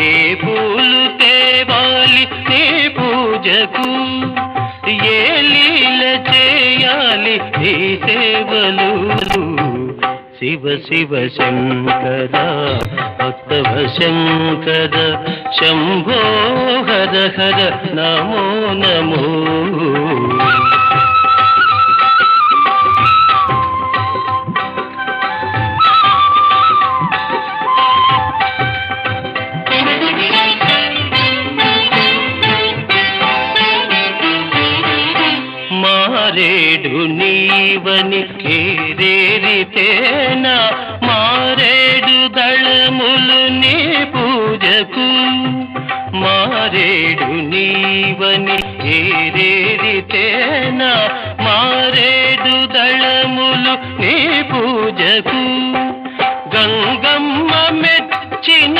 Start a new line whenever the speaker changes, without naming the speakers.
ఏ పూలు తేవాలి నీ పూజకు, ఏ లీల చేయాలి నీ సేవలు. శివ శివ శంకర భక్తవ శంకర శంభో హర హర నమో నమో. మారేడు నీవని ఏరేరితేనా మారేడు దళములు నీ పూజకు, మారేడు నీవని ఏరేరితేనా మారేడు దళములు నీ పూజకు. గంగమ్మ మెచ్చిన